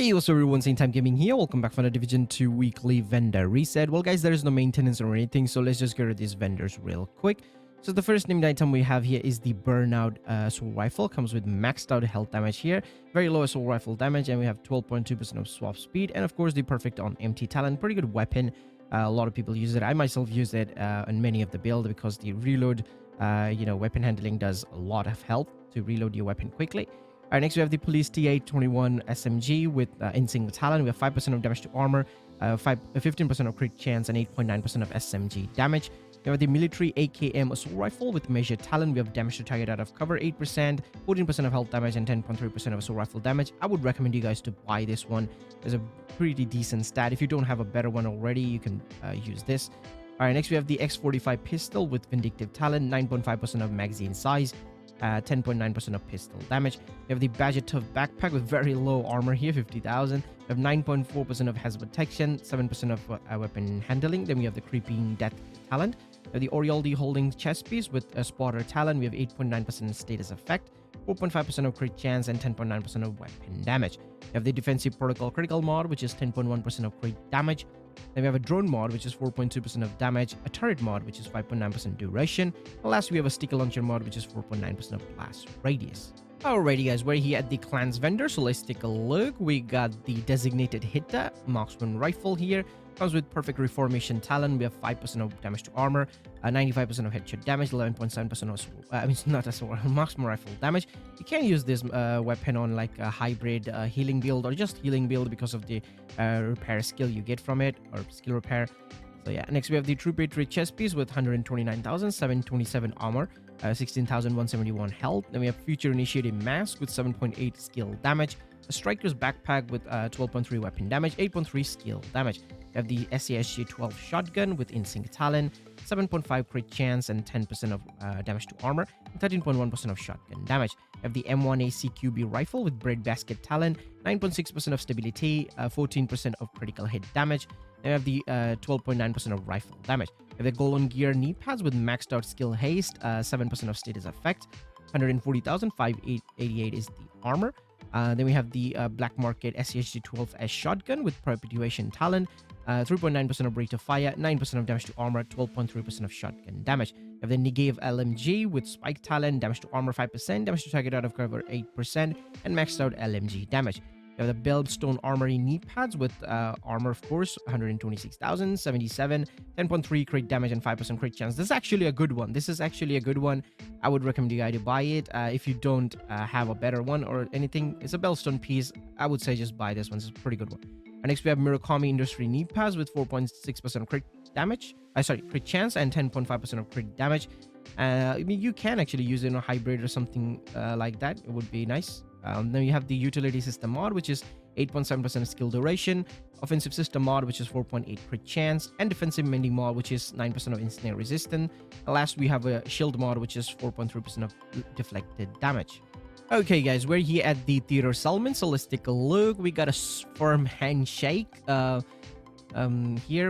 Hey, what's up everyone, Same Time Gaming here. Welcome back for the Division 2 weekly vendor reset. Well guys, there is no maintenance or anything, so let's just go to these vendors real quick. So the first named item we have here is the Burnout Assault Rifle. Comes with maxed out health damage here, very low assault rifle damage, and we have 12.2% of swap speed, and of course the perfect on empty talent. Pretty good weapon. A lot of people use it. I myself use it on many of the build because the reload, weapon handling does a lot of help to reload your weapon quickly. All right, next we have the Police TU12.3 SMG with in-single talent. We have 5% of damage to armor, 15% of crit chance, and 8.9% of SMG damage. We have the Military AKM Assault Rifle with measured talent. We have damage to target out of cover, 8%, 14% of health damage, and 10.3% of assault rifle damage. I would recommend you guys to buy this one. It's a pretty decent stat. If you don't have a better one already, you can use this. All right, next we have the X45 pistol with vindictive talent, 9.5% of magazine size, 10.9% of pistol damage. We have the Badger Tough backpack with very low armor here, 50,000. We have 9.4% of hazard protection, 7% of weapon handling. Then we have the Creeping Death talent. We have the Orioldi holding chest piece with a spotter talent. We have 8.9% status effect, 4.5% of crit chance, and 10.9% of weapon damage. We have the Defensive Protocol critical mod, which is 10.1% of crit damage. Then we have a drone mod, which is 4.2% of damage, a turret mod, which is 5.9% duration, and last we have a sticker launcher mod, which is 4.9% of blast radius. Alrighty guys, we're here at the clans vendor, so let's take a look. We got the designated hitter marksman rifle here. Comes with perfect reformation talent. We have 5% of damage to armor, 95% of headshot damage, 11.7% of marksman rifle damage. You can use this weapon on like a hybrid healing build or just healing build because of the repair skill you get from it, or skill repair. So yeah, next we have the True Patriot chest piece with 129,727 armor, 16,171 health. Then we have Future Initiative mask with 7.8 skill damage, a Striker's backpack with 12.3 weapon damage, 8.3 skill damage. We have the SASG-12 shotgun with in-sync talent, 7.5 crit chance, and 10% of damage to armor, and 13.1% of shotgun damage. We have the M1A CQB rifle with breadbasket talent, 9.6% of stability, 14% of critical hit damage. Then we have the 12.9% of rifle damage. We have the Golden Gear knee pads with maxed out skill haste, 7% of status effect, 140,588 is the armor. Then we have the Black Market SASG-12S shotgun with perpetuation talent, 3.9% of rate of fire, 9% of damage to armor, 12.3% of shotgun damage. We have the Negev LMG with spike talent, damage to armor 5%, damage to target out of cover 8%, and maxed out LMG damage. We have the Belbstone Armory knee pads with armor, of course, 126,077, 10.3 crit damage, and 5% crit chance. This is actually a good one. I would recommend you guys to buy it. If you don't have a better one or anything, it's a Belbstone piece. I would say just buy this one. It's a pretty good one. And next we have Murakami Industry knee pads with 4.6% crit damage. Crit chance and 10.5% of crit damage. I mean, you can actually use it in a hybrid or something like that. It would be nice. Then you have the Utility System mod, which is 8.7% skill duration, Offensive System mod, which is 4.8 crit chance, and Defensive Mending mod, which is 9% of instant resistance. And last, we have a Shield mod, which is 4.3% of deflected damage. Okay, guys, we're here at the Theater Settlement, so let's take a look. We got a firm handshake here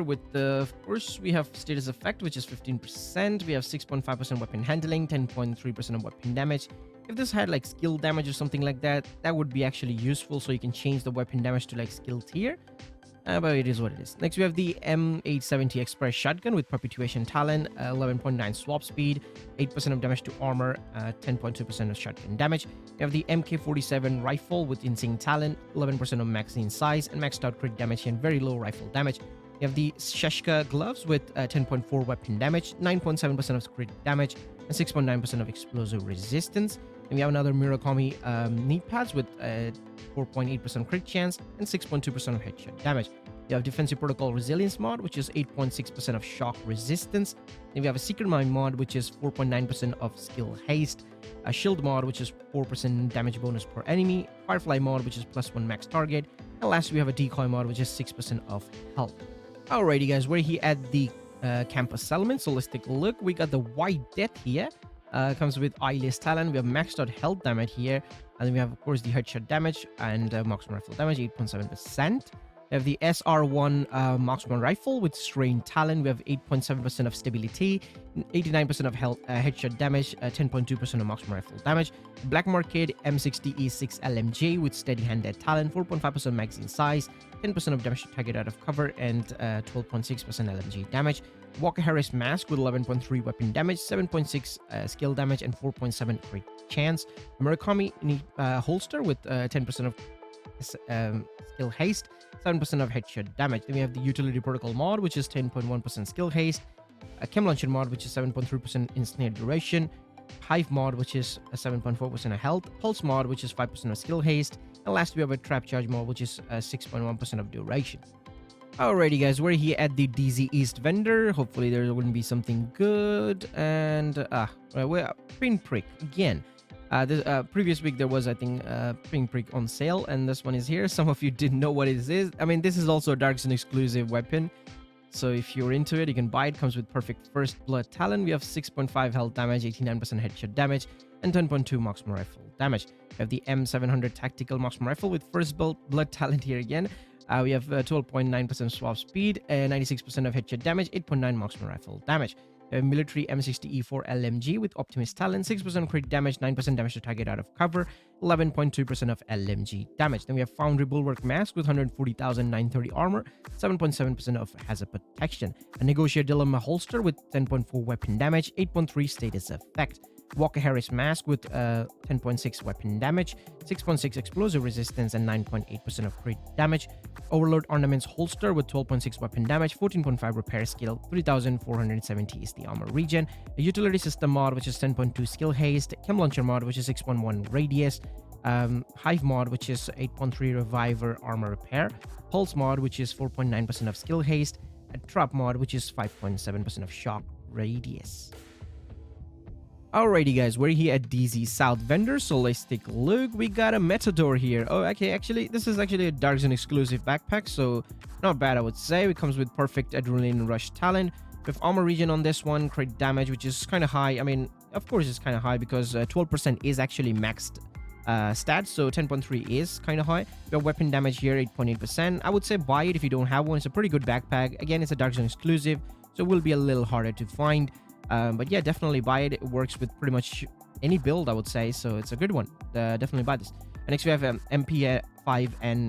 with the, of course, we have status effect, which is 15%. We have 6.5% weapon handling, 10.3% of weapon damage. If this had like skill damage or something like that, that would be actually useful, so you can change the weapon damage to like skill tier. But it is what it is. Next, we have the M870 Express shotgun with perpetuation talent, 11.9 swap speed, 8% of damage to armor, 10.2% of shotgun damage. We have the MK47 rifle with in-sync talent, 11% of magazine size, and maxed out crit damage and very low rifle damage. We have the Sheshka gloves with 10.4 weapon damage, 9.7% of crit damage, and 6.9% of explosive resistance. And we have another Murakami knee pads with 4.8% crit chance and 6.2% of headshot damage. We have Defensive Protocol Resilience mod, which is 8.6% of shock resistance. Then we have a Secret Mine mod, which is 4.9% of skill haste. A Shield mod, which is 4% damage bonus per enemy. Firefly mod, which is +1 max target. And last, we have a Decoy mod, which is 6% of health. Alrighty, guys, we're here at the campus settlement, so let's take a look. We got the White Death here. Comes with eyeless talent. We have maxed out health damage here, and then we have, of course, the headshot damage and marksman rifle damage, 8.7%. We We have the SR1 marksman rifle with strained talent. We have 8.7% of stability, 89% of health, headshot damage, 10.2% of marksman rifle damage. Black Market M60E6 LMG with steady-handed talent, 4.5% magazine size, 10% of damage to target out of cover, and 12.6% LMG damage. Walker Harris mask with 11.3 weapon damage, 7.6 skill damage, and 4.7 crit chance. Murakami holster with 10% of skill haste, 7% of headshot damage. Then we have the utility protocol mod, which is 10.1% skill haste, a chem launcher mod, which is 7.3% instant duration, hive mod, which is 7.4% of health, pulse mod, which is 5% of skill haste, and last we have a trap charge mod, which is 6.1% of duration. Alrighty guys, we're here at the DZ East vendor. Hopefully there wouldn't be something good. And we're Pinprick again. Previous week there was, I think, Pinprick on sale, and this one is here. Some of you didn't know what it is. I mean, this is also a Dark Zone exclusive weapon, so if you're into it, you can buy it. Comes with perfect first blood talent. We have 6.5 health damage, 89% headshot damage, and 10.2 marksman rifle damage. We have the M700 tactical marksman rifle with first blood talent here again. We have 12.9% swap speed, 96% of headshot damage, 8.9 marksman rifle damage. Military M60E4 LMG with Optimist talent, 6% crit damage, 9% damage to target out of cover, 11.2% of LMG damage. Then we have Foundry Bulwark Mask with 140,930 armor, 7.7% of hazard protection. A Negotiator Dilemma holster with 10.4 weapon damage, 8.3 status effect. Walker Harris mask with 10.6 weapon damage, 6.6 explosive resistance, and 9.8% of crit damage. Overload Ornaments holster with 12.6 weapon damage, 14.5 repair skill, 3,470 is the armor regen. A utility system mod, which is 10.2 skill haste. Chem launcher mod, which is 6.1 radius. Hive mod, which is 8.3 reviver armor repair. Pulse mod, which is 4.9% of skill haste. A trap mod, which is 5.7% of shock radius. Alrighty guys, we're here at DZ South vendor, so let's take a look. We got a Metador here. Oh, okay, actually, this is actually a Dark Zone exclusive backpack, so not bad, I would say. It comes with perfect adrenaline rush talent. With armor regen on this one, crit damage, which is kind of high. I mean, of course it's kind of high because 12% is actually maxed stats, so 10.3 is kind of high. We have weapon damage here, 8.8%. I would say buy it if you don't have one. It's a pretty good backpack. Again, it's a Dark Zone exclusive, so it will be a little harder to find. But yeah, definitely buy it. It works with pretty much any build, I would say, so it's a good one. Definitely buy this. And next we have MP5N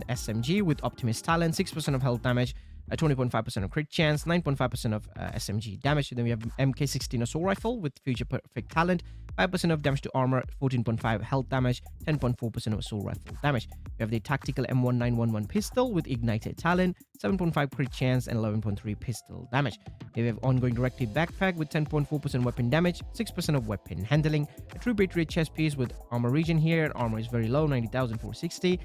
SMG with Optimist talent, 6% of health damage, 20.5% of crit chance, 9.5% of SMG damage. Then we have MK16 assault rifle with future perfect talent, 5% of damage to armor, 14.5 health damage, 10.4% of assault rifle damage. We have the tactical M1911 pistol with ignited talent, 7.5 crit chance, and 11.3 pistol damage. We have ongoing directive backpack with 10.4% weapon damage, 6% of weapon handling, a true Patriot chest piece with armor regen here. Armor is very low, 90,460.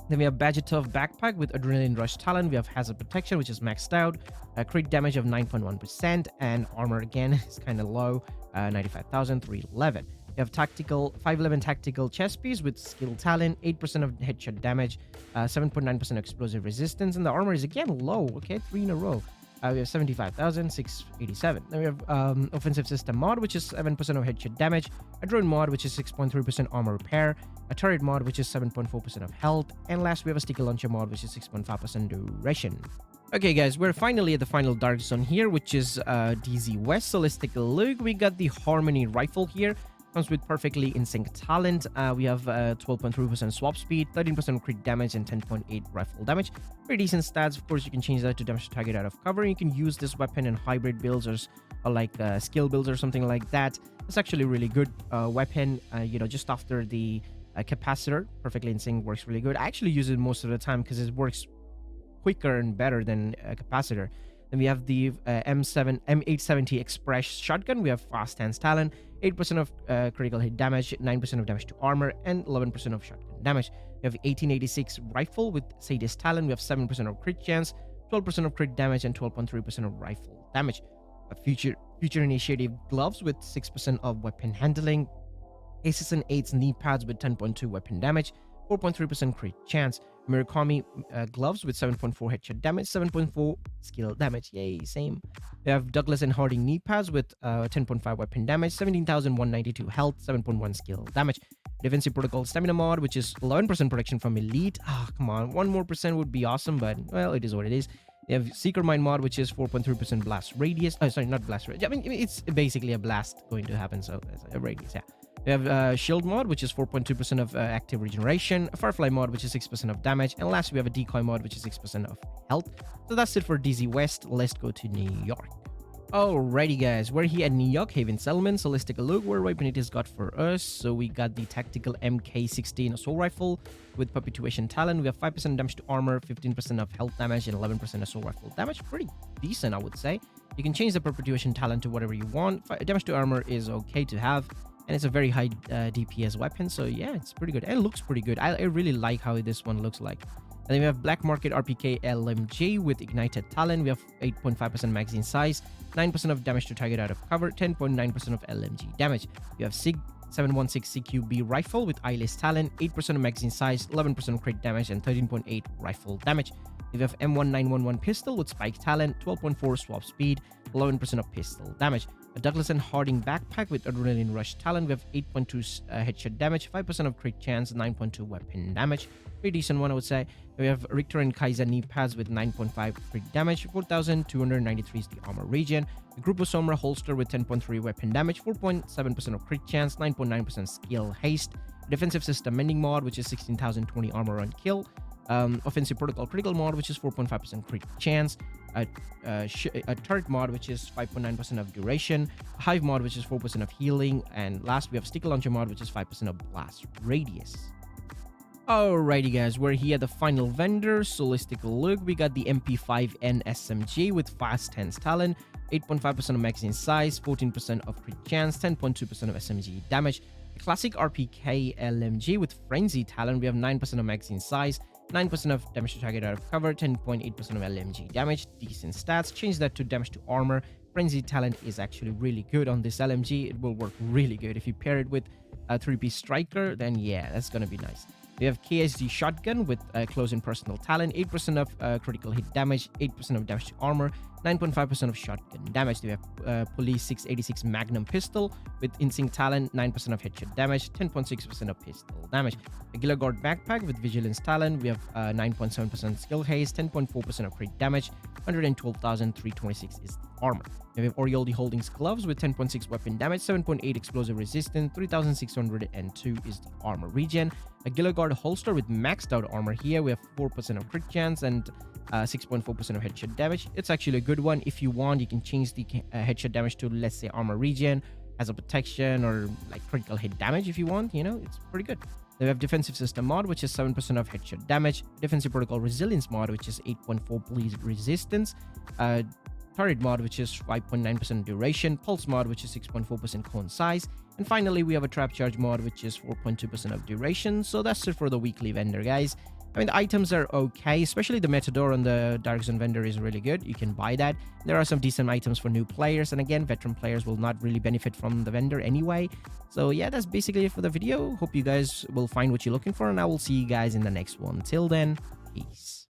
Then we have Badgetov backpack with adrenaline rush talent. We have hazard protection, which is maxed out, a crit damage of 9.1%, and armor again is kind of low, 95,311. We have tactical 511 tactical chest piece with skill talent, 8% of headshot damage, 7.9% explosive resistance, and the armor is again low. Okay, 3 in a row. We have 75,687. Then we have offensive system mod, which is 7% of headshot damage, a drone mod, which is 6.3% armor repair, a turret mod, which is 7.4% of health, and last we have a sticky launcher mod, which is 6.5% duration. Okay guys, we're finally at the final Dark Zone here, which is DZ West, so let's take a look. We got the Harmony rifle here. Comes with perfectly in sync talent. We have 12.3% swap speed, 13% crit damage, and 10.8 rifle damage. Pretty decent stats. Of course, you can change that to damage to target out of cover. You can use this weapon in hybrid builds or like skill builds or something like that. It's actually a really good weapon. You know, just after the capacitor, perfectly in sync works really good. I actually use it most of the time because it works quicker and better than a capacitor. Then we have the M870 Express shotgun. We have fast stance talent, 8% of critical hit damage, 9% of damage to armor, and 11% of shotgun damage. We have 1886 rifle with Sadist talent. We have 7% of crit chance, 12% of crit damage, and 12.3% of rifle damage. A future initiative gloves with 6% of weapon handling, Aces and 8s knee pads with 10.2 weapon damage, 4.3% crit chance. Murakami gloves with 7.4 headshot damage, 7.4 skill damage. Yay, same. We have Douglas and Harding knee pads with 10.5 weapon damage, 17,192 health, 7.1 skill damage. Defensive Protocol stamina mod, which is 11% protection from elite. Ah, come on, 1 more percent would be awesome, but well, it is what it is. We have Seeker Mine mod, which is 4.3% blast radius. Oh, sorry, not blast radius. I mean, it's basically a blast going to happen, so it's a radius, yeah. We have Shield mod, which is 4.2% of active regeneration, a Firefly mod, which is 6% of damage, and last we have a Decoy mod, which is 6% of health. So that's it for DZ West. Let's go to New York. Alrighty guys, we're here at New York Haven Settlement, so let's take a look where Benitez got for us. So we got the tactical MK16 assault rifle with perpetuation talent. We have 5% damage to armor, 15% of health damage, and 11% assault rifle damage. Pretty decent, I would say. You can change the perpetuation talent to whatever you want. Damage to armor is okay to have, and it's a very high DPS weapon, so yeah, it's pretty good. And it looks pretty good. I really like how this one looks like. And then we have Black Market RPK LMG with ignited talent. We have 8.5% magazine size, 9% of damage to target out of cover, 10.9% of LMG damage. We have SIG 716 CQB rifle with eyeless talent, 8% of magazine size, 11% crit damage, and 13.8 rifle damage. We have M1911 pistol with spike talent, 12.4 swap speed, 11% of pistol damage. A Douglas and Harding backpack with adrenaline rush talent. We have 8.2 headshot damage, 5% of crit chance, 9.2 weapon damage. Pretty decent one, I would say. We have Richter and Kaiser knee pads with 9.5 crit damage, 4,293 is the armor region. The Grupo Sombra holster with 10.3 weapon damage, 4.7% of crit chance, 9.9% skill haste. Defensive system mending mod, which is 16,020 armor on kill. Offensive Protocol critical mod, which is 4.5% crit chance. A turret mod, which is 5.9% of duration. A hive mod, which is 4% of healing. And last, we have sticker launcher mod, which is 5% of blast radius. Alrighty guys, we're here at the final vendor, so let's take a look. We got the MP5N SMG with fast hands talent, 8.5% of magazine size, 14% of crit chance, 10.2% of SMG damage. The classic RPK LMG with frenzy talent, we have 9% of magazine size, 9% of damage to target out of cover, 10.8% of LMG damage. Decent stats. Change that to damage to armor. Frenzy talent is actually really good on this LMG. It will work really good. If you pair it with a 3-piece striker, then yeah, that's gonna be nice. We have KSG shotgun with close and personal talent, 8% of critical hit damage, 8% of damage to armor, 9.5% of shotgun damage. We have Police 686 Magnum pistol with insync talent, 9% of headshot damage, 10.6% of pistol damage. A Gila Guard backpack with vigilance talent. We have 9.7% skill haste, 10.4% of crit damage, 112,326 is the armor. We have Oriole Holdings gloves with 10.6 weapon damage, 7.8 explosive resistance, 3,602 is the armor region. A Gila Guard holster with maxed out armor here. We have 4% of crit chance and 6.4% of headshot damage. It's actually a good one. If you want, you can change the headshot damage to, let's say, armor region as a protection or like critical hit damage if you want. You know, it's pretty good. Then we have defensive system mod, which is 7% of headshot damage. Defensive protocol resilience mod, which is 8.4 bleed resistance. Turret mod, which is 5.9% duration. Pulse mod, which is 6.4% cone size. And finally, we have a trap charge mod, which is 4.2% of duration. So that's it for the weekly vendor, guys. I mean, the items are okay, especially the Metador on the Dark Zone vendor is really good. You can buy that. There are some decent items for new players. And again, veteran players will not really benefit from the vendor anyway. So yeah, that's basically it for the video. Hope you guys will find what you're looking for. And I will see you guys in the next one. Till then, peace.